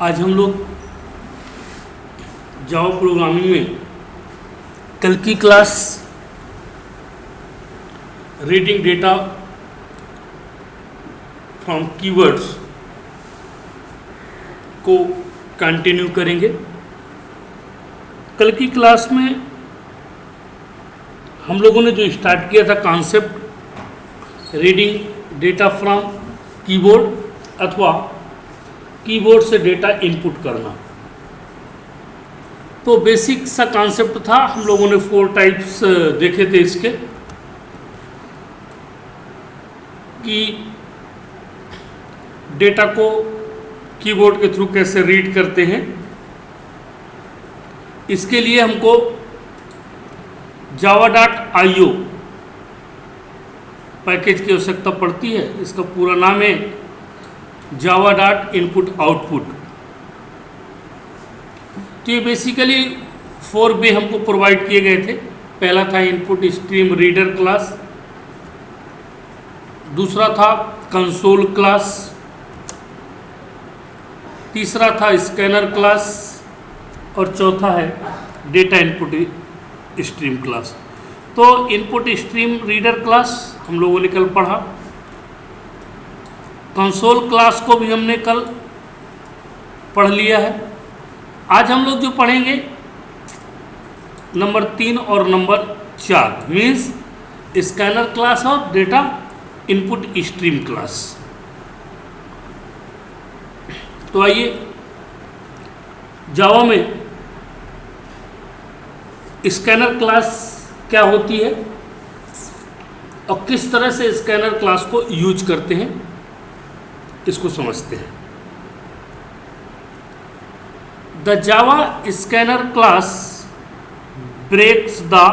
आज हम लोग जावा प्रोग्रामिंग में कल की class reading data from keywords को कंटिन्यू करेंगे। कल की क्लास में हम लोगों ने जो स्टार्ट किया था concept reading data from keyboard अथवा कीबोर्ड से डेटा इनपुट करना, तो बेसिक सा कॉन्सेप्ट था। हम लोगों ने 4 टाइप्स देखे थे इसके, कि डेटा को कीबोर्ड के थ्रू कैसे रीड करते हैं। इसके लिए हमको java.io पैकेज की आवश्यकता पड़ती है। इसका पूरा नाम है java.input-output। तो ये बेसिकली 4 वे हमको प्रोवाइड किए गए थे। पहला था इनपुट स्ट्रीम रीडर क्लास, दूसरा था कंसोल क्लास, तीसरा था स्कैनर क्लास और चौथा है डेटा इनपुट स्ट्रीम क्लास। तो इनपुट स्ट्रीम रीडर क्लास हम लोगों ने कल पढ़ा, कंसोल क्लास को भी हमने कल पढ़ लिया है। आज हम लोग जो पढ़ेंगे नंबर 3 और नंबर 4 मीन्स स्कैनर क्लास और डेटा इनपुट स्ट्रीम क्लास। तो आइए जावा में स्कैनर क्लास क्या होती है और किस तरह से स्कैनर क्लास को यूज करते हैं इसको समझते हैं। The Java scanner class breaks the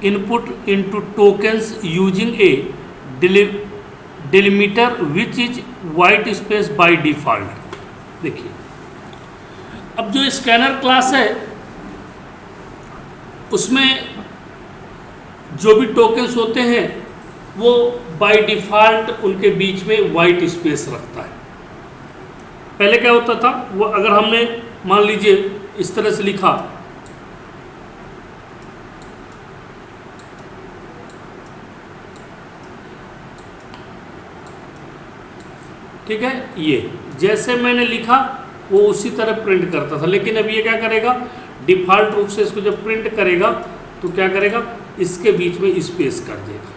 input into tokens using a delimiter which is white space by default। देखिए, अब जो स्कैनर क्लास है उसमें जो भी टोकन्स होते हैं वो बाय डिफ़ॉल्ट उनके बीच में वाइट स्पेस रखता है। पहले क्या होता था, वो अगर हमने मान लीजिए इस तरह से लिखा, ठीक है, ये जैसे मैंने लिखा वो उसी तरह प्रिंट करता था। लेकिन अब ये क्या करेगा, डिफ़ॉल्ट रूप से इसको जब प्रिंट करेगा तो क्या करेगा, इसके बीच में स्पेस कर देगा।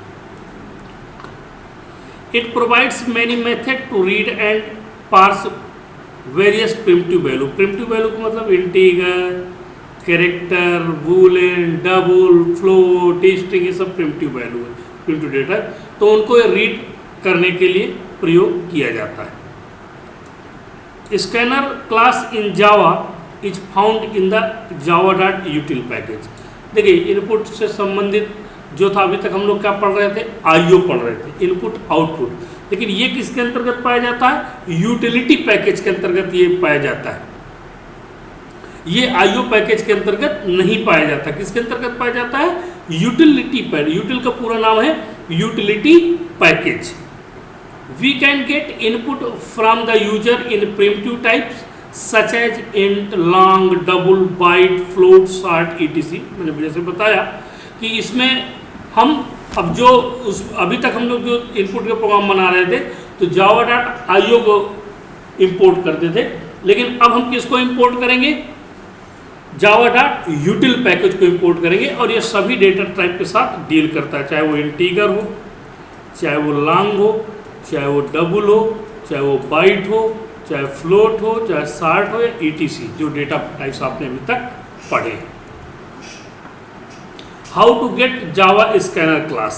It provides many method to read and parse various primitive value. Primitive value का मतलब integer, character, boolean, double, float, string, ये सब प्रिमिटिव वैल्यू है, प्रिमिटिव डेटा है। तो उनको रीड करने के लिए प्रयोग किया जाता है। Scanner class in Java is found in the java.util package. देखिए, इनपुट से संबंधित जो था, अभी तक हम लोग क्या पढ़ रहे थे, आईओ पढ़ रहे थे, इनपुट आउटपुट। लेकिन ये किसके अंतर्गत पाया जाता है, यूटिलिटी पैकेज के अंतर्गत ये पाया जाता है। ये आईओ पैकेज के अंतर्गत नहीं पाया जाता। किसके अंतर्गत पाया जाता है, यूटिलिटी पैकेज। यूटिल का पूरा नाम है utility package. We can get input from the user in primitive types such as int, long, double, byte, float, short, etc। मैंने जैसे बताया कि इसमें हम अब जो अभी तक हम लोग जो इनपुट के प्रोग्राम बना रहे थे तो java.io को इंपोर्ट करते थे। लेकिन अब हम किसको इंपोर्ट करेंगे, java.util पैकेज को इंपोर्ट करेंगे। और ये सभी डेटा टाइप के साथ डील करता है, चाहे वो इंटीगर हो, चाहे वो लॉन्ग हो, चाहे वो डबल हो, चाहे वो बाइट हो, चाहे फ्लोट हो, चाहे शार्ट हो, या etc, जो डेटा टाइप्स आपने अभी तक पढ़े। How to get Java scanner class.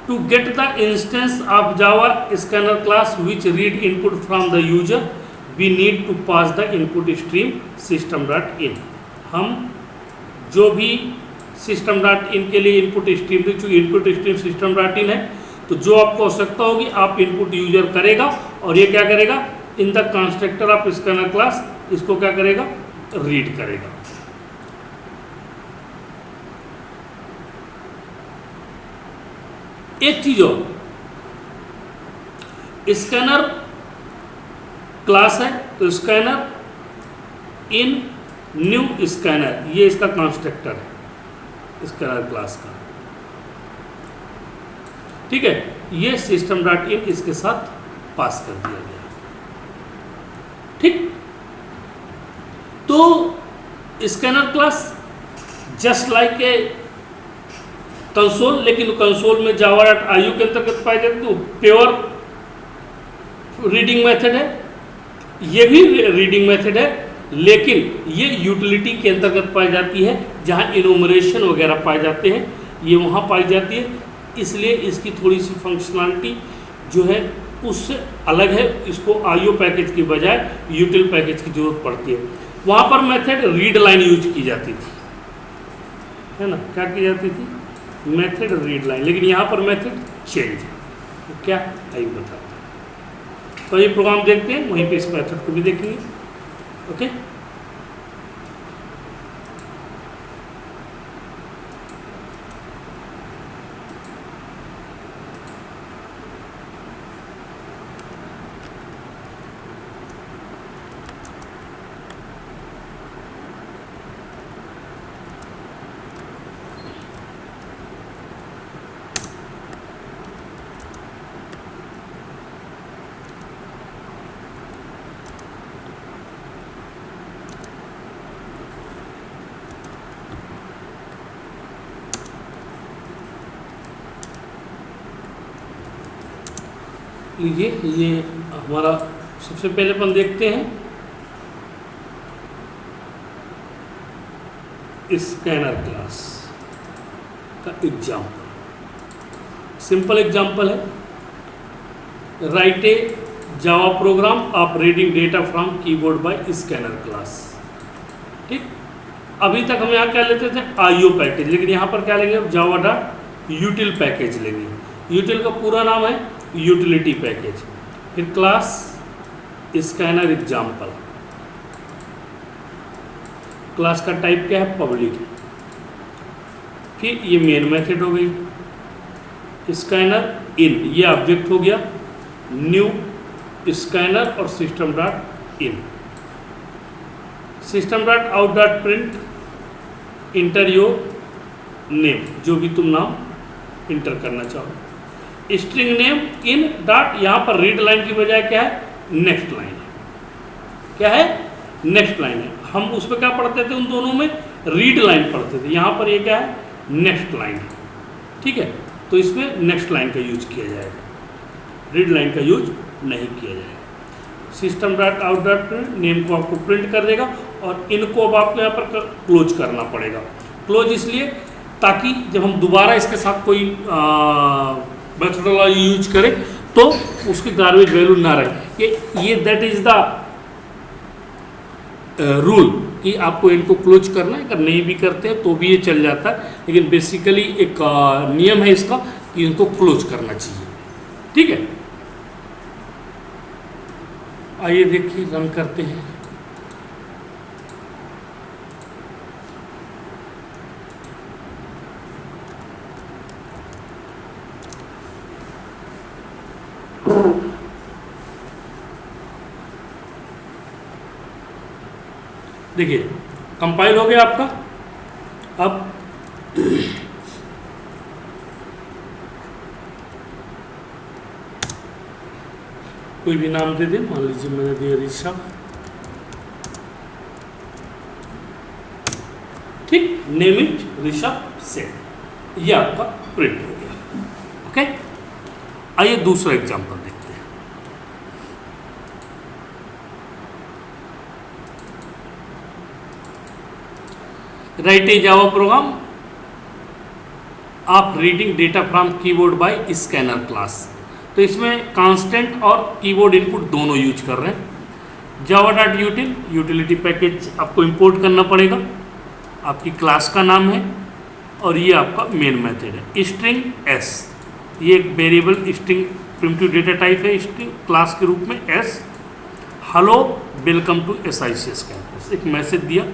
To get the instance of Java scanner class which read input from the user we need to pass the input stream system.in। हम जो भी system.in के लिए input stream, चूँकि input stream system.in है, तो जो आपको आवश्यकता होगी आप इनपुट यूजर करेगा और ये क्या करेगा, in the constructor of scanner class इसको क्या करेगा, रीड करेगा। एक चीज और, स्कैनर क्लास है तो स्कैनर इन न्यू स्कैनर, ये इसका कंस्ट्रक्टर है स्कैनर क्लास का, ठीक है। ये सिस्टम डॉट इन इसके साथ पास कर दिया गया, ठीक। तो scanner class just like a console, लेकिन कंसोल में जावा डॉट आई के अंतर्गत पाई जाती है, प्योर रीडिंग मेथड है, ये भी रीडिंग मेथड है, लेकिन ये यूटिलिटी के अंतर्गत पाई जाती है, जहाँ इनोमरेशन वगैरह पाए जाते हैं ये वहाँ पाई जाती है, इसलिए इसकी थोड़ी सी फंक्शनलिटी जो है उससे अलग है, इसको आईओ पैकेज की बजाय यूटिल पैकेज की जरूरत पड़ती है। वहाँ पर मेथड रीड लाइन यूज की जाती थी, है ना, क्या की जाती थी, मेथड रीड लाइन, लेकिन यहाँ पर मेथड चेंज है, तो क्या आई बताता हूँ। तो ये प्रोग्राम देखते हैं, वहीं पे इस मेथड को भी देखेंगे, ओके। लीजिए, ये हमारा सबसे पहले अपन देखते हैं स्कैनर क्लास का एग्जाम्पल, सिंपल एग्जाम्पल है, write a Java program of reading data from keyboard by scanner class, ठीक। अभी तक हम यहाँ क्या लेते थे, आईओ पैकेज, लेकिन यहाँ पर क्या लेंगे, जावा डॉट यूटिल पैकेज लेंगे। यूटिल का पूरा नाम है यूटिलिटी पैकेज, फिर क्लास स्कैनर एग्जाम्पल, क्लास का टाइप क्या है, पब्लिक, फिर ये मेन मेथड हो गई, स्कैनर इन ये ऑब्जेक्ट हो गया, न्यू स्कैनर और system dot in, system dot out dot print inter your name, जो भी तुम नाम इंटर करना चाहो, स्ट्रिंग नेम इन डॉट, यहाँ पर रीड लाइन की बजाय क्या है, नेक्स्ट लाइन है, क्या है, नेक्स्ट लाइन है। हम उस पर क्या पढ़ते थे, उन दोनों में रीड लाइन पढ़ते थे, यहाँ पर ये क्या है, नेक्स्ट लाइन है, ठीक है। तो इसमें नेक्स्ट लाइन का यूज किया जाएगा, रीड लाइन का यूज नहीं किया जाएगा। System dot out dot name को आपको प्रिंट कर देगा, और इनको अब आपको यहाँ पर क्लोज करना पड़ेगा। क्लोज इसलिए ताकि जब हम दोबारा इसके साथ कोई मेथडोलॉजी यूज करें तो उसकी गार्बेज वैल्यू ना रहे, ये दैट इज द रूल कि आपको इनको क्लोज करना है, अगर नहीं भी करते हैं तो भी ये चल जाता है, लेकिन बेसिकली एक नियम है इसका कि इनको क्लोज करना चाहिए, ठीक है। आइए देखिए, रन करते हैं। देखिए कंपाइल हो गया आपका। अब कोई भी नाम दे दें, मान लीजिए मैंने दिया ऋषभ, ठीक, नेम इट ऋषभ सेन, ये आपका प्रिंट हो गया, ओके। आइए दूसरा एग्जांपल देखते हैं। राइट ए जावा प्रोग्राम आप reading data from keyboard by scanner class, तो इसमें कांस्टेंट और कीबोर्ड इनपुट दोनों यूज कर रहे हैं। जावा डॉट यूटिल यूटिलिटी पैकेज आपको इंपोर्ट करना पड़ेगा, आपकी क्लास का नाम है, और ये आपका मेन मेथड है। स्ट्रिंग एस, ये एक variable string primitive data type है स्ट्रिंग क्लास के रूप में। S hello welcome to SICS campus, एक मैसेज दिया।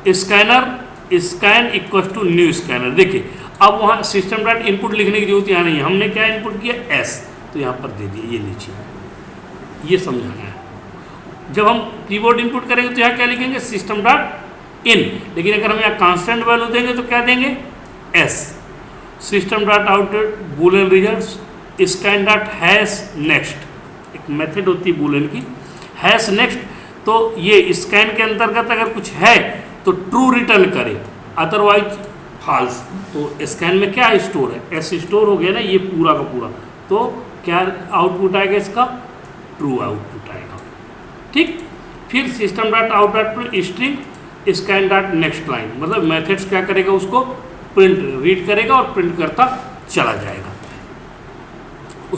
Scanner scan equal to new scanner, देखिए अब वहाँ सिस्टम डॉट इनपुट लिखने की जरूरत यहाँ नहीं है, हमने क्या इनपुट किया एस, तो यहाँ पर दे दिया, ये लीजिए, ये समझाना है, जब हम कीबोर्ड इनपुट करेंगे तो यहाँ क्या लिखेंगे, सिस्टम डॉट इन, लेकिन अगर हम यहाँ कांस्टेंट वैल्यू देंगे तो क्या देंगे, S. System dot out Boolean results, scan dot hash next, एक मेथड होती है बूलियन की, हैश नेक्स्ट। तो ये स्कैन के अंतर्गत अगर कुछ है तो ट्रू रिटर्न करे, अदरवाइज फॉल्स। तो स्कैन में क्या स्टोर है, एस स्टोर हो गया ना ये पूरा का पूरा, तो क्या आउटपुट आएगा इसका, ट्रू आउटपुट आएगा। ठीक, फिर system dot out dot string scan dot next line, मतलब मेथड्स क्या करेगा, उसको प्रिंट रीड करेगा और प्रिंट करता चला जाएगा,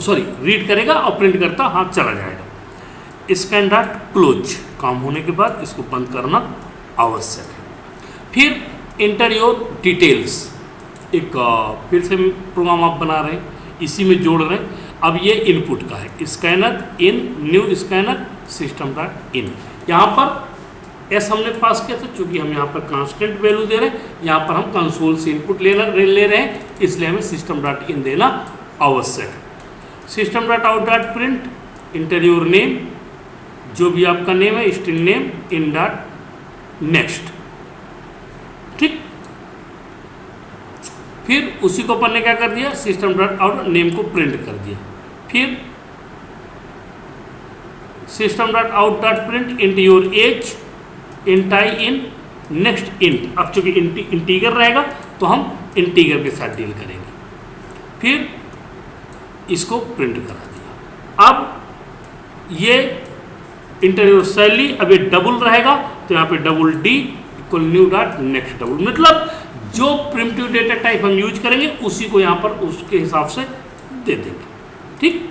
सॉरी रीड करेगा और प्रिंट करता हाँ चला जाएगा। स्कैन डॉट क्लोज, काम होने के बाद इसको बंद करना आवश्यक है। फिर इंटर योर डिटेल्स, एक फिर से प्रोग्राम आप बना रहे हैं, इसी में जोड़ रहे हैं। अब ये इनपुट का है, scanner in new scanner system dot in, यहाँ पर एस हमने पास किया था, चूंकि हम यहाँ पर कांस्टेंट वैल्यू दे रहे हैं, यहाँ पर हम कंसोल से इनपुट ले रहे हैं, इसलिए हमें सिस्टम डॉट इन देना आवश्यक है। System dot out dot print inter your name, जो भी आपका नेम है, string name in dot next. ठीक, फिर उसी को अपन ने क्या कर दिया, सिस्टम डॉट आउट नेम को प्रिंट कर दिया। फिर system dot out dot print int your age int I in next int, अब चूंकि इंटीगर रहेगा तो हम इंटीगर के साथ डील करेंगे। फिर इसको प्रिंट करा दिया। अब ये इंटर योर सैलरी, अब ये डबल रहेगा तो यहाँ पे double D equal new dot next double, मतलब जो प्रिमिटिव डेटा टाइप हम यूज करेंगे उसी को यहाँ पर उसके हिसाब से दे देंगे। ठीक,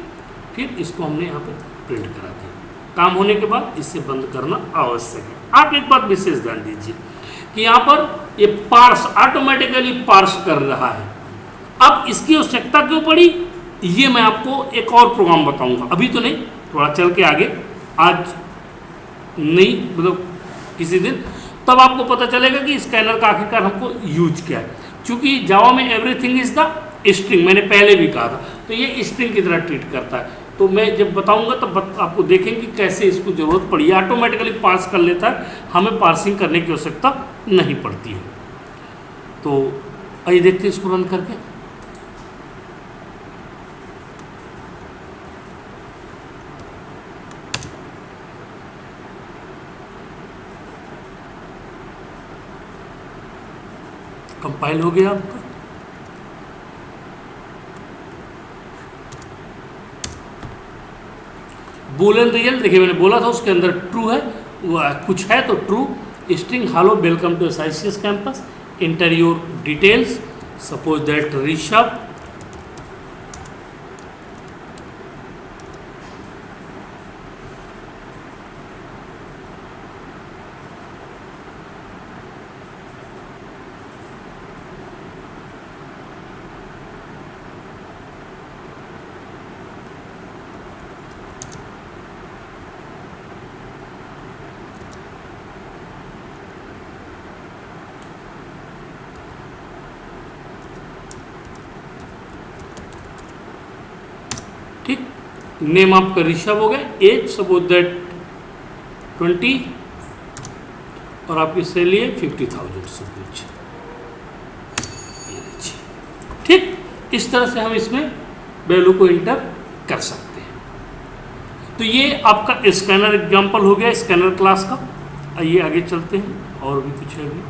फिर इसको हमने यहाँ पे प्रिंट करा दिया। काम होने के बाद इसे बंद करना आवश्यक है। आप एक बात विशेष ध्यान दीजिए कि यहाँ पर ये पार्स ऑटोमेटिकली पार्स कर रहा है। अब इसकी आवश्यकता क्यों पड़ी, ये मैं आपको एक और प्रोग्राम बताऊंगा, अभी तो नहीं, थोड़ा चल के आगे, आज नहीं मतलब किसी दिन, तब आपको पता चलेगा कि स्कैनर का आखिरकार हमको यूज क्या है। क्योंकि जावा में एवरीथिंग इज द स्ट्रिंग, मैंने पहले भी कहा था, तो ये स्ट्रिंग की तरह ट्रीट करता है। तो मैं जब बताऊंगा तब आपको देखेंगे कैसे इसको ज़रूरत पड़ी, ऑटोमेटिकली पार्स कर लेता है, हमें पार्सिंग करने की आवश्यकता नहीं पड़ती है। तो आइए देखते हैं इसको रन करके। कंपाइल हो गया आपका। बूलियन रिजल्ट देखिए, मैंने बोला था उसके अंदर ट्रू है, वो कुछ है तो true. String hello welcome to SICS campus, enter your details, suppose that Rishabh, ठीक, नेम आपका ऋषभ हो गया, एज सपोज दैट 20 और आपकी सैलरी है 50,000 सपोज। ठीक, इस तरह से हम इसमें वैल्यू को इंटर कर सकते हैं। तो ये आपका स्कैनर एग्जांपल हो गया स्कैनर क्लास का। आइए आगे चलते हैं, और भी कुछ है अभी।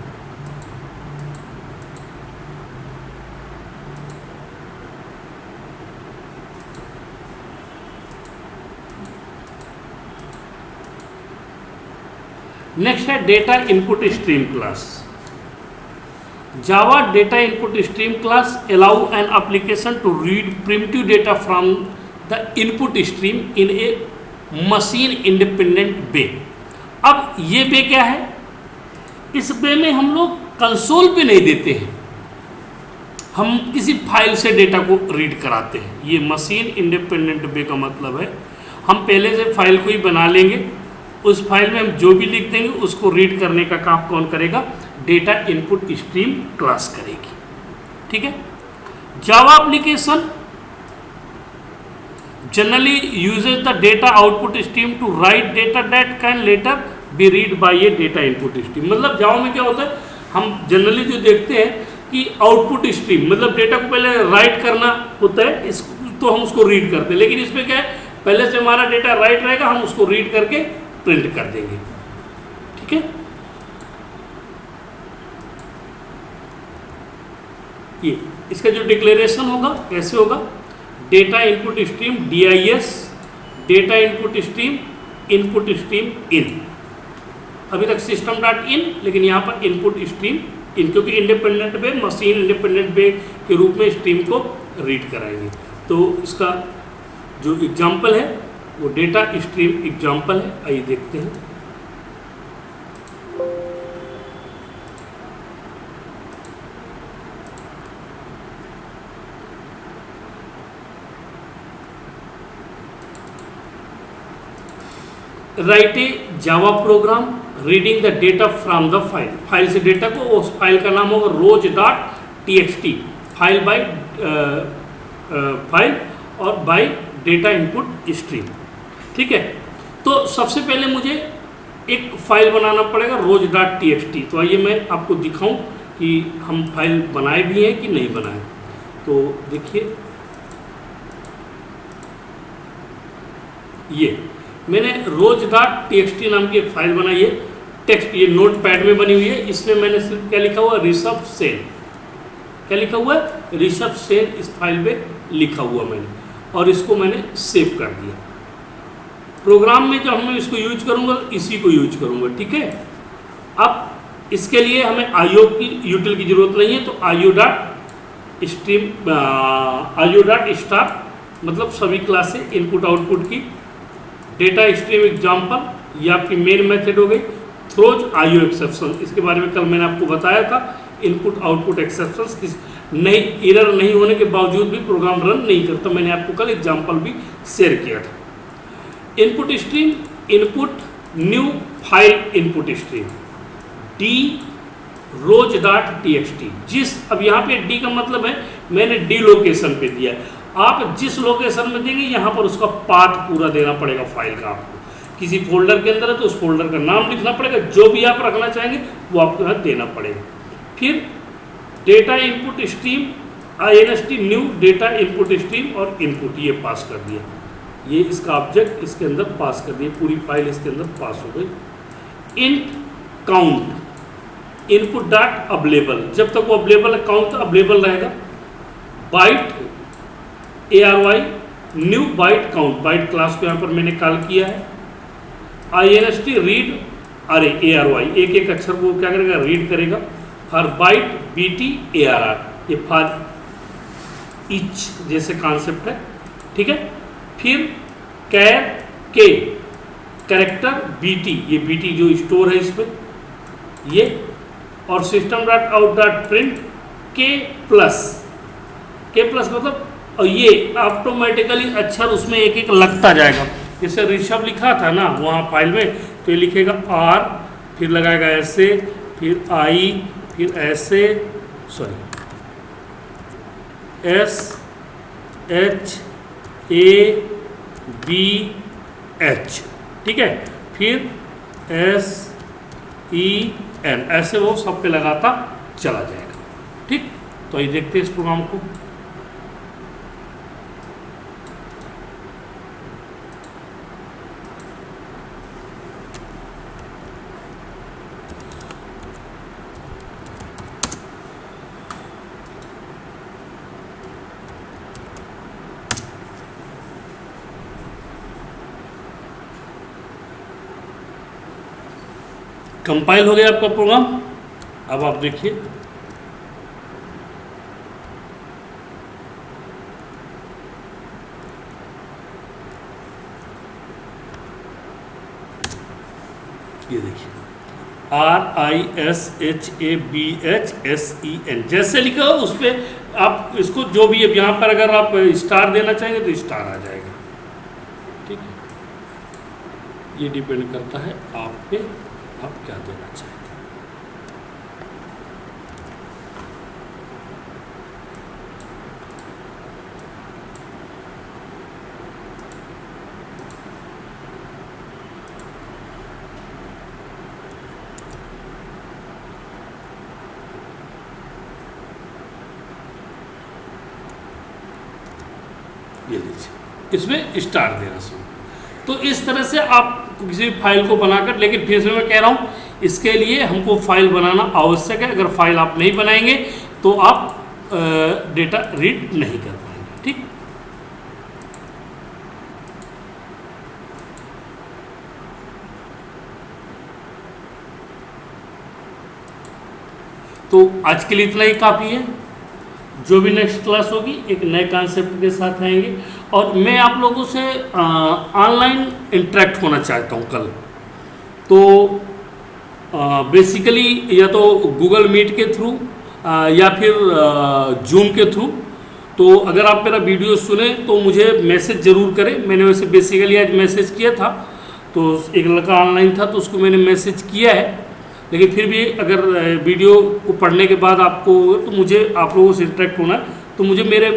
नेक्स्ट है data input stream class. Java data input stream class allow an application to read primitive data from the input stream in a machine independent way. अब ये वे क्या है, इस वे में हम लोग कंसोल पे नहीं देते हैं, हम किसी फाइल से डेटा को रीड कराते हैं। ये मशीन इंडिपेंडेंट वे का मतलब है हम पहले से फाइल को ही बना लेंगे, उस फाइल में हम जो भी लिख देंगे उसको रीड करने का काम कौन करेगा, डेटा इनपुट स्ट्रीम क्लास करेगी। ठीक है, Java application generally uses the data output stream to write data that can later be read by a data input stream. मतलब जावा में क्या होता है, हम जनरली जो देखते हैं कि आउटपुट स्ट्रीम मतलब डेटा को पहले राइट करना होता है, इस तो हम उसको रीड करते हैं, लेकिन इसमें क्या है, पहले से हमारा डेटा राइट रहेगा, हम उसको रीड करके प्रिंट कर देंगे। ठीक है, ये इसका जो डिक्लेरेशन होगा कैसे होगा, data input stream DIS, data input stream इन। अभी तक सिस्टम डॉट इन, लेकिन यहाँ पर इनपुट स्ट्रीम इन, क्योंकि इंडिपेंडेंट वे मशीन इंडिपेंडेंट वे के रूप में स्ट्रीम को रीड कराएंगे। तो इसका जो एग्जाम्पल है वो डेटा स्ट्रीम एग्जाम्पल है, आइए देखते हैं। Write a Java programme reading the data from the file, file से डेटा को, उस फाइल का नाम होगा rows.txt, फाइल बाय फाइल और बाय डेटा इनपुट स्ट्रीम। ठीक है, तो सबसे पहले मुझे एक फाइल बनाना पड़ेगा rows.txt। तो आइए मैं आपको दिखाऊं कि हम फाइल बनाए भी हैं कि नहीं बनाए। तो देखिए, ये मैंने rows.txt नाम की एक फाइल बनाई है, टेक्स्ट, ये नोट पैड में बनी हुई है। इसमें मैंने सिर्फ क्या लिखा हुआ, ऋषभ सेन, क्या लिखा हुआ है, ऋषभ सेन इस फाइल पे लिखा हुआ मैंने, और इसको मैंने सेव कर दिया। प्रोग्राम में जब मैं इसको यूज करूंगा इसी को यूज करूंगा। ठीक है, अब इसके लिए हमें IO की यूटिल की जरूरत नहीं है, तो IO.start मतलब सभी क्लास से इनपुट आउटपुट की, डेटा स्ट्रीम एग्जाम्पल ये आपकी मेन मेथड हो गई, थ्रोज IO एक्सेप्शन, इसके बारे में कल मैंने आपको बताया था, इनपुट आउटपुट एक्सेप्शंस किस नहीं, एरर नहीं होने के बावजूद भी प्रोग्राम रन नहीं करता, मैंने आपको कल एग्जाम्पल भी शेयर किया था। Input stream, input new file input stream D rows.txt, जिस, अब यहाँ पे D का मतलब है मैंने D लोकेशन पे दिया है, आप जिस लोकेशन में देंगे यहाँ पर उसका पाथ पूरा देना पड़ेगा फाइल का। आपको किसी फोल्डर के अंदर है तो उस फोल्डर का नाम लिखना पड़ेगा, जो भी आप रखना चाहेंगे वो आपको यहाँ देना पड़ेगा। फिर data input stream INST new data input stream और इनपुट ये पास कर दिया, ये इसका ऑब्जेक्ट इसके अंदर पास कर दिया, पूरी फाइल इसके अंदर पास हो गई। Int count input dot available, जब तक वो अवेलेबल है काउंट अवेलेबल रहेगा। Byte ARY new byte count, byte class को यहाँ पर मैंने कॉल किया है। INST रीड अरे ARY, एक एक अक्षर को क्या करेगा, रीड करेगा। फॉर बाइट BT ARR, ये फॉर ईच जैसे कॉन्सेप्ट है। ठीक है, फिर कैर के कैरेक्टर BT, ये BT जो स्टोर है इसमें ये, और system dot out dot print के प्लस मतलब, और ये ऑटोमेटिकली अक्षर उसमें एक एक लगता जाएगा। जैसे ऋषभ लिखा था ना वहाँ फाइल में, तो ये लिखेगा R, फिर लगाएगा ऐसे, फिर I, फिर ऐसे, सॉरी SHABH, ठीक है, फिर SEN, ऐसे वो सब पे लगाता चला जाएगा। ठीक, तो ये देखते हैं इस प्रोग्राम को। कंपाइल हो गया आपका प्रोग्राम। अब आप देखिए, ये देखिए RISHABHSEN जैसे लिखा हो उस पर आप इसको जो भी है, यहाँ पर अगर आप स्टार देना चाहेंगे तो स्टार आ जाएगा। ठीक है, ये डिपेंड करता है आप पे, आप क्या देना चाहेंगे। ये लीजिए, इसमें स्टार दे रहा हूँ। तो इस तरह से आप किसी फाइल को बनाकर, लेकिन फिर से मैं कह रहा हूँ इसके लिए हमको फाइल बनाना आवश्यक है। अगर फाइल आप नहीं बनाएंगे तो आप डेटा रीड नहीं कर पाएंगे। ठीक, तो आज के लिए इतना ही काफ़ी है। जो भी नेक्स्ट क्लास होगी एक नए कॉन्सेप्ट के साथ आएंगे, और मैं आप लोगों से ऑनलाइन इंटरेक्ट होना चाहता हूँ कल। तो बेसिकली या तो गूगल मीट के थ्रू या फिर जूम के थ्रू। तो अगर आप मेरा वीडियो सुने तो मुझे मैसेज ज़रूर करें। मैंने वैसे बेसिकली आज मैसेज किया था, तो एक लड़का ऑनलाइन था तो उसको मैंने मैसेज किया है, लेकिन फिर भी अगर वीडियो को पढ़ने के बाद आपको तो मुझे आप लोगों से इंटरेक्ट होना है, तो मुझे मेरे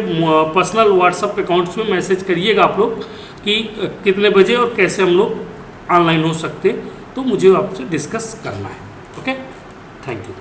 पर्सनल व्हाट्सएप अकाउंट्स में मैसेज करिएगा आप लोग कि कितने बजे और कैसे हम लोग ऑनलाइन हो सकते, तो मुझे आपसे डिस्कस करना है। Okay, thank you.